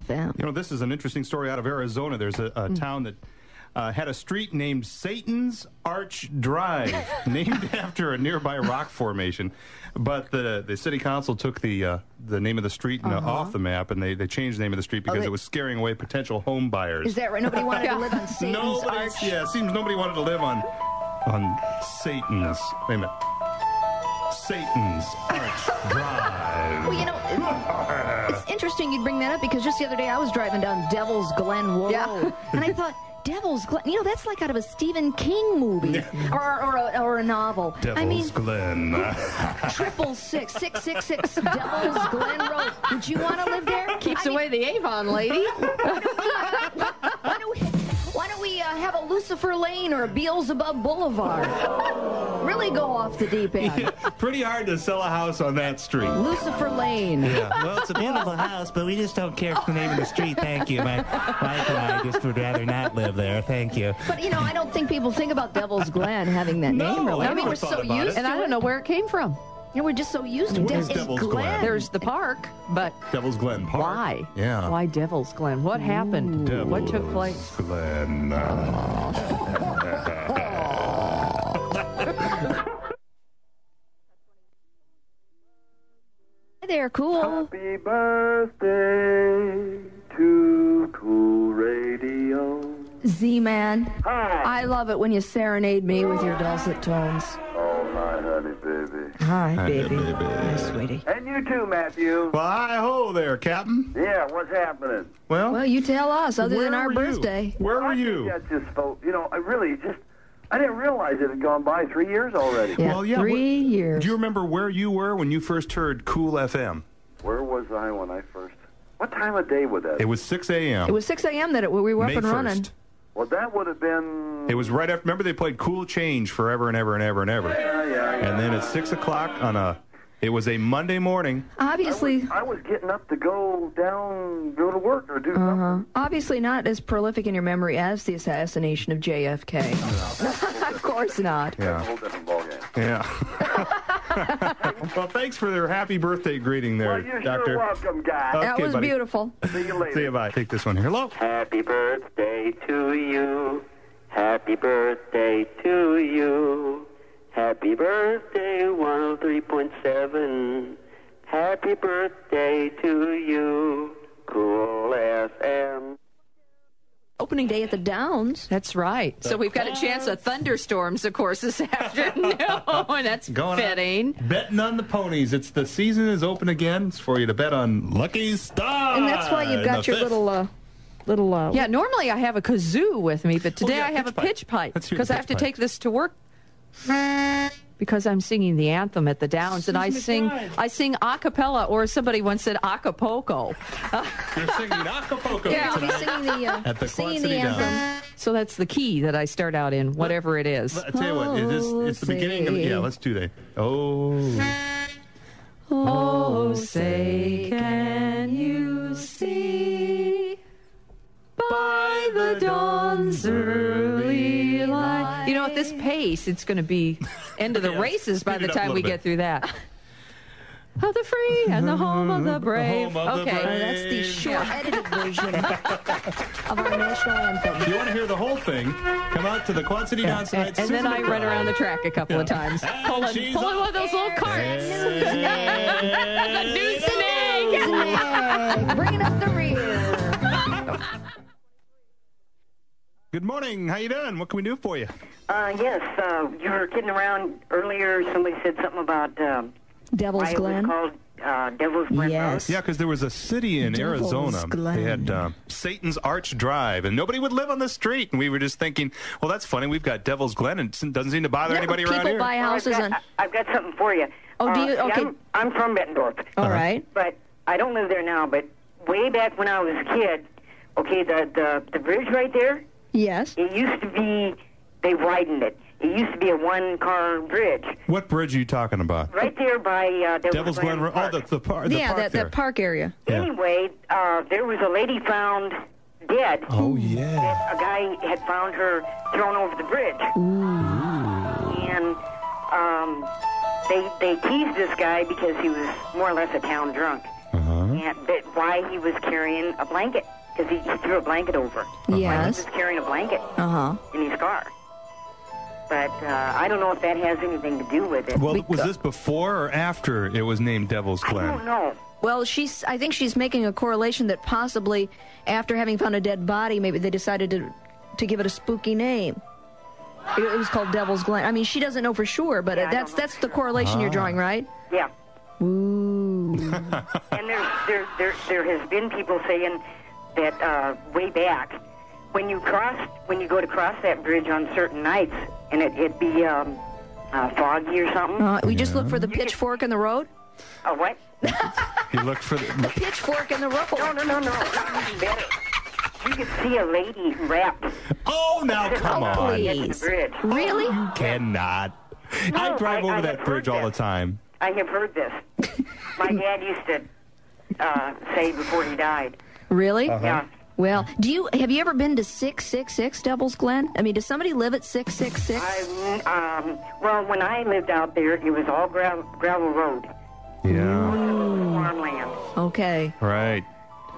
them. You know, this is an interesting story out of Arizona. There's a town that had a street named Satan's Arch Drive, named after a nearby rock formation. But the city council took the name of the street off the map, and they changed the name of the street because it was scaring away potential home buyers. Is that right? Nobody wanted to live on Satan's Arch? Yeah, it seems nobody wanted to live on Satan's. Wait a minute. Satan's Arch Drive. Well, you know, it's interesting you'd bring that up because just the other day I was driving down Devil's Glen Road, and I thought, Devil's Glen, you know, that's like out of a Stephen King movie or a novel. Devil's Glen. 666 Devil's Glen Road. Would you want to live there? Keeps away the Avon lady. Why don't we have a Lucifer Lane or a Beelzebub Boulevard? Really go off the deep end. Yeah, pretty hard to sell a house on that street. Lucifer Lane. Yeah. Well, it's a beautiful house, but we just don't care for the name of the street. Thank you. My wife and I just would rather not live there. Thank you. But, you know, I don't think people think about Devil's Glen having that name. Really. I mean, we're so used to and I don't know where it came from. Yeah, we're just so used to Devil's Glen? There's the park, but Devil's Glen Park. why? Yeah. Why Devil's Glen? What happened? What took place? Glen. Hi there, Cool. Happy birthday to Cool Radio. Z-Man. Hi. I love it when you serenade me with your dulcet tones. Oh, hi, honey, baby. Hi, baby. baby. Hi, sweetie. And you too, Matthew. Well, hi-ho there, Captain. Yeah, what's happening? Well, you tell us, other than our birthday. Where were you? I just felt, I didn't realize it had gone by 3 years already. Yeah, Well, yeah, 3 years. Do you remember where you were when you first heard Cool FM? Where was I when I first? What time of day was that? It was 6 a.m. It was 6 a.m. that we were up May and 1st. running. Well, that would have been... It was right after. Remember, they played Cool Change forever and ever and ever and ever. Yeah. And then at 6 o'clock it was a Monday morning. Obviously, I was getting up to go to work or do something. obviously not as prolific in your memory as the assassination of JFK. Of course not. That's a whole different ballgame. Yeah. Well, thanks for their happy birthday greeting there, Well, you're Doctor. sure welcome, guy. That was buddy. beautiful. See you later. See you, bye. Take this one here. Hello. Happy birthday to you. Happy birthday to you. Happy birthday, 103.7. Happy birthday to you. Cool FM. Opening day at the Downs. That's right. So we've got a chance of thunderstorms, of course, this afternoon. That's fitting. Betting on the ponies. It's the season is open again. It's for you to bet on Lucky Star. And that's why you've got your little Yeah, normally I have a kazoo with me, but today yeah, I have a pitch pipe Let's hear the because I have pitch to pipe. take this to work because I'm singing the anthem at the Downs, and I sing a cappella, or somebody once said Acapulco. You're singing Acapulco Yeah, I'll be tonight. singing At the singing Quad the City anthem. So that's the key that I start out in, whatever it is. I tell you what, it's the beginning of say. let's do that. Oh. Oh, say, can you see by the dawn's early light? You know, at this pace, it's going to be end of the races by Speed the it up a time we little get bit. through that. Of the free and the home of the brave. home of the Okay. brave. That's the short edited version of our national anthem. If you want to hear the whole thing, come out to the Quad City Downs tonight. And then I run around the track a couple of times, pulling one of those little carts. The new snake. Snake, bringing up the rear. Good morning. How you doing? What can we do for you? Yes, you were kidding around earlier. Somebody said something about Devil's why Glen. it was called Devil's Glen Yes. Yeah, because there was a city in Devil's Arizona. Glen. They had Satan's Arch Drive, and nobody would live on the street. And we were just thinking, well, that's funny. We've got Devil's Glen, and it doesn't seem to bother anybody around People here. buy houses on. I've got something for you. Oh, do you? see, Okay. I'm from Bettendorf, All right. but I don't live there now. But way back when I was a kid, okay, the bridge right there, Yes. it used to be, they widened it. It used to be a one-car bridge. What bridge are you talking about? Right there by Devil's Glen. Park. Oh, the park Yeah, there. that park area. Yeah. Anyway, there was a lady found dead. Oh, yeah. A guy had found her thrown over the bridge. And they teased this guy because he was more or less a town drunk. Uh-huh. and that why he was carrying a blanket, because he threw a blanket over. Why he Yes. was carrying a blanket Uh-huh. in his car. But I don't know if that has anything to do with it. Well, was this before or after it was named Devil's I Glen? don't know. Well, I think she's making a correlation that possibly after having found a dead body, maybe they decided to give it a spooky name. It was called Devil's Glen. I mean, she doesn't know for sure, but Yeah, I that's don't know. the correlation you're drawing, right? Yeah. Ooh. And there has been people saying that way back, when you go to cross that bridge on certain nights, and it'd be foggy or something. We just look for the pitchfork in the road? What? You look for The pitchfork in the road. No. Even better. You could see a lady wrapped Oh, now come on. please. next to the bridge. Really? Cannot. No, I drive over I that have bridge heard all the this. time. I have heard this. My dad used to say before he died. Really? Yeah. Well, have you ever been to 666 Devil's Glen? I mean, does somebody live at 666? Well, when I lived out there, it was all gravel road, Yeah. farmland. Okay. Right.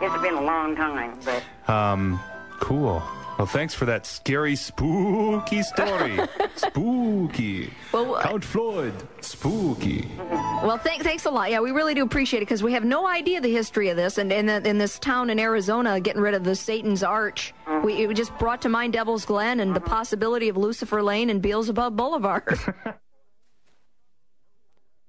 It's been a long time, but Cool. Well, thanks for that scary, spooky story. Spooky. Well, Count Floyd. Spooky. Well, thanks a lot. Yeah, we really do appreciate it because we have no idea the history of this. And in this town in Arizona, getting rid of the Satan's Arch, it just brought to mind Devil's Glen and the possibility of Lucifer Lane and Beelzebub Boulevard.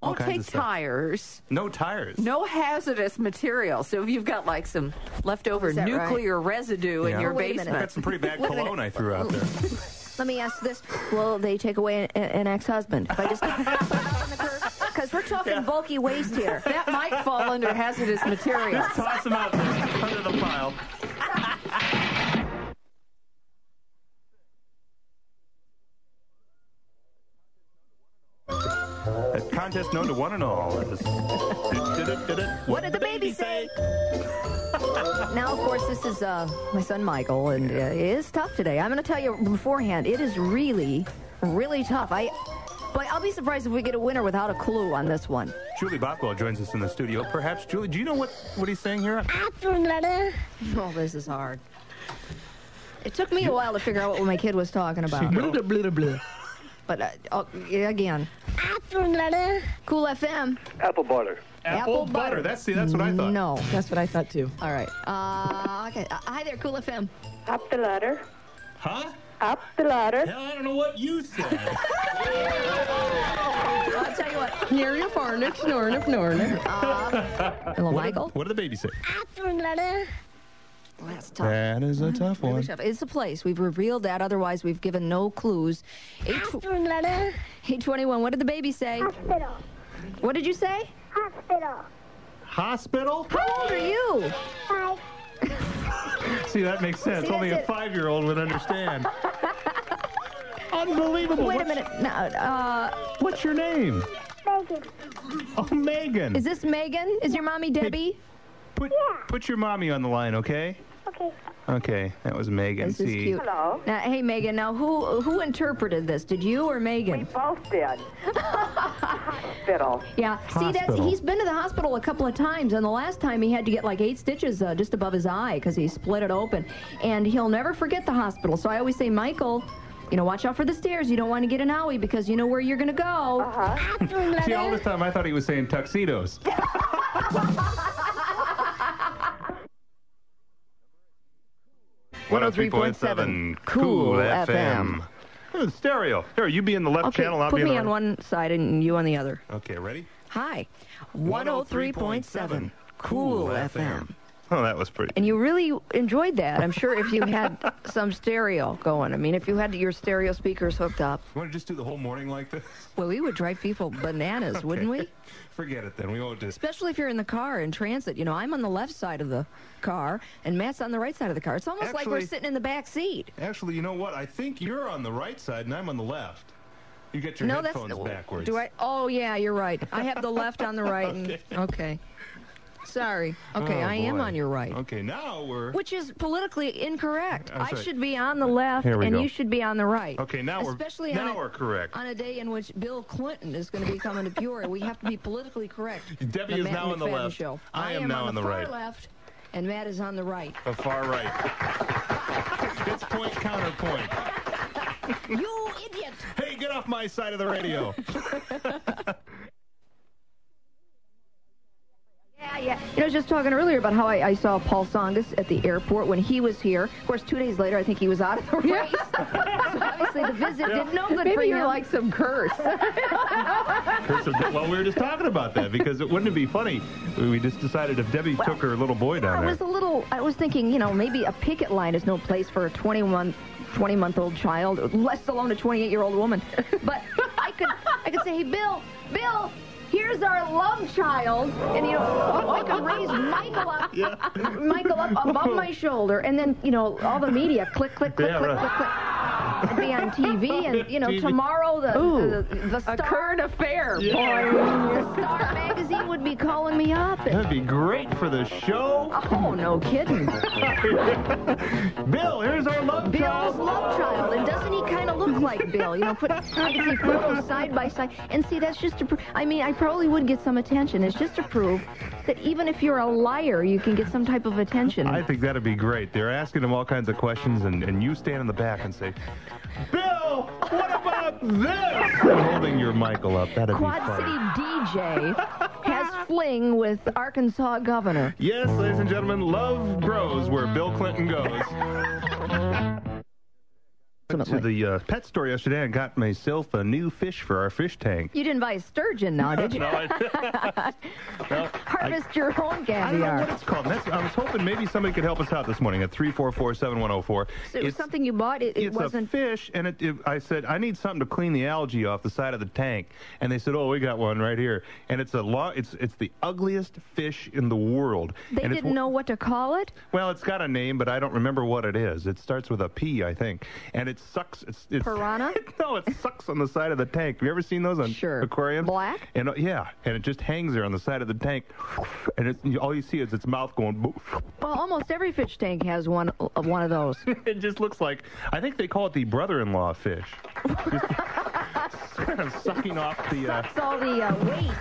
Don't kinds take of stuff. tires. No tires. No hazardous material. So if you've got like some leftover Is that right? nuclear residue Yeah. in your Oh, wait a minute. I got basement. some pretty bad Wait a minute. cologne I threw out there. Let me ask this. Will they take away an ex-husband? If I just because we're talking bulky waste here. That might fall under hazardous materials. Toss them out there under the pile. A contest known to one and all. What did the baby say? Now, of course, this is my son Michael, and it is tough today. I'm going to tell you beforehand, it is really, really tough. But I'll be surprised if we get a winner without a clue on this one. Julie Bothwell joins us in the studio. Perhaps, Julie, do you know what he's saying here? Oh, this is hard. It took me a while to figure out what my kid was talking about. But again, Cool FM. Apple butter. Apple butter. That's what I thought. No. That's what I thought too. All right. Okay. Hi there, Cool FM. Up the ladder. Huh? Up the ladder. Hell, I don't know what you said. I'll tell you what. Near your farnick, snornick. Hello, Michael. What did the baby say? Well, that's tough. That is a tough one. Really tough. It's a place. We've revealed that. Otherwise, we've given no clues. 821. What did the baby say? Hospital. What did you say? Hospital. Hospital? How old are you? 5. See, that makes sense. See, Only a that's it. 5-year-old would understand. Unbelievable. Wait a minute. No, What's your name? Megan. Oh, Megan. is this Megan? Is your mommy Debbie? Put your mommy on the line, okay? Okay. Okay, that was Megan. This is See. cute. hello. Now, hey, Megan. Now, who interpreted this? Did you or Megan? Both did. Hospital. Yeah. See, Hospital. he's been to the hospital a couple of times, and the last time he had to get like 8 stitches just above his eye because he split it open, and he'll never forget the hospital. So I always say, Michael, watch out for the stairs. You don't want to get an owie because you know where you're going to go. See, all this time I thought he was saying tuxedos. 103.7 Cool FM. Oh, the stereo. Here, you be in the left Okay, channel. I'll put be in me the on one side and you on the other. Okay, ready? Hi. 103.7 Cool FM. Oh, that was pretty. And you really enjoyed that. I'm sure if you had some stereo going. I mean, if you had your stereo speakers hooked up, You want to just do the whole morning like this? well, we would drive people bananas, wouldn't we? Forget it then. We won't just. Especially if you're in the car in transit. I'm on the left side of the car, and Matt's on the right side of the car. It's almost like we're Actually- sitting in the back seat. Actually, you know what? I think you're on the right side and I'm on the left. You get your headphones backwards. Do I? Oh, yeah, you're right. I have the left on the right. Okay. Sorry. Okay, Oh, I am boy. on your right. Okay, now we're... Which is politically incorrect. I'm I sorry. should be on the left, Here we and go. you should be on the right. Okay, now we're correct. On a day in which Bill Clinton is going to be coming to Peoria, we have to be politically correct. Debbie The is Matt now on the McFadden left. Show. I am now on the far right. left, and Matt is on the right. The far right. It's point, counterpoint. You idiot! Hey, get off my side of the radio. Yeah. You know, I was just talking earlier about how I saw Paul Tsongas at the airport when he was here. Of course, 2 days later, I think he was out of the race. So obviously, the visit did no good for Maybe you. you like some curse. Well, we were just talking about that because wouldn't it be funny? We just decided if Debbie took her little boy down there. I was thinking, you know, maybe a picket line is no place for a 20-month-old child, less alone a 28-year-old woman. But I could say, hey, Bill, here's our love child, and, you know, I could raise Michael up above my shoulder, and then, you know, all the media, click, click, click, click, click, click. I'd be on TV, and, you know, tomorrow the Star... A current affair, boy. The Star magazine would be calling me up. That'd be great for the show. Oh, no kidding. Bill, here's our love Bill's child. love child, and doesn't he kind of look like Bill? You know, I can see photos side by side, and see, that's just to I probably would get some attention. It's just to prove that even if you're a liar, you can get some type of attention. I think that'd be great. They're asking him all kinds of questions, and you stand in the back and say, Bill, what about this? Holding your Michael up. That'd be Quad funny. City DJ has fling with Arkansas governor. Yes, ladies and gentlemen, love grows where Bill Clinton goes. Went to the pet store yesterday and got myself a new fish for our fish tank. You didn't buy a sturgeon now, did you? No, Harvest your own I don't know caviar. what it's called. I was hoping maybe somebody could help us out this morning at 344-7104. So it was something you bought? It It's wasn't... a fish, and I said, I need something to clean the algae off the side of the tank. And they said, oh, we got one right here. And it's it's the ugliest fish in the world. They and didn't know what to call it? Well, it's got a name, but I don't remember what it is. It starts with a P, I think. And it sucks. It's Piranha? No, it sucks on the side of the tank. Have you ever seen those on aquariums? Black? And yeah, and it just hangs there on the side of the tank. And all you see is its mouth going... Well, almost every fish tank has one of those. It just looks like... I think they call it the brother-in-law fish. Just kind of sucking off the... Sucks all the waste.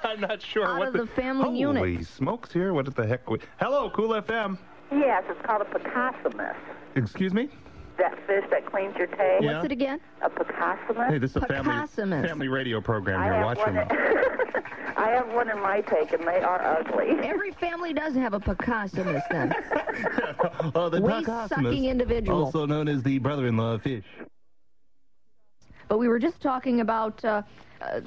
I'm not sure out what of the family unit. Holy smokes here. What the heck? Hello, Cool FM. Yes, it's called a picassomus. Excuse me? That fish that cleans your tank. Yeah. What's it again? A picassomus. Hey, this is a Picassomus. family radio program I you're have watching. one. I have one in my tank, and they are ugly. Every family does have a picassomus then. Oh, the Waste-sucking individual. also known as the brother-in-law fish. But we were just talking about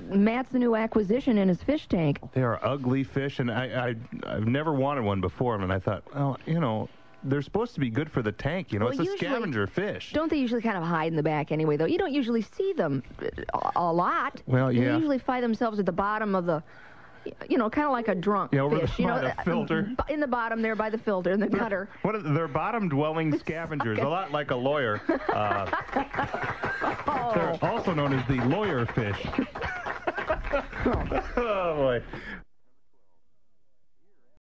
Matt's new acquisition in his fish tank. They are ugly fish, and I've never wanted one before, and I thought, well, you know, they're supposed to be good for the tank. You know, Well, it's a usually- scavenger fish. Don't they usually kind of hide in the back anyway, though? You don't usually see them a lot. Well, yeah. They usually find themselves at the bottom of the, you know, kind of like a drunk over fish. You know, by the filter. In the bottom there by the filter, in the gutter. They're bottom-dwelling scavengers, a lot like a lawyer. They're also known as the lawyer fish. Oh, boy.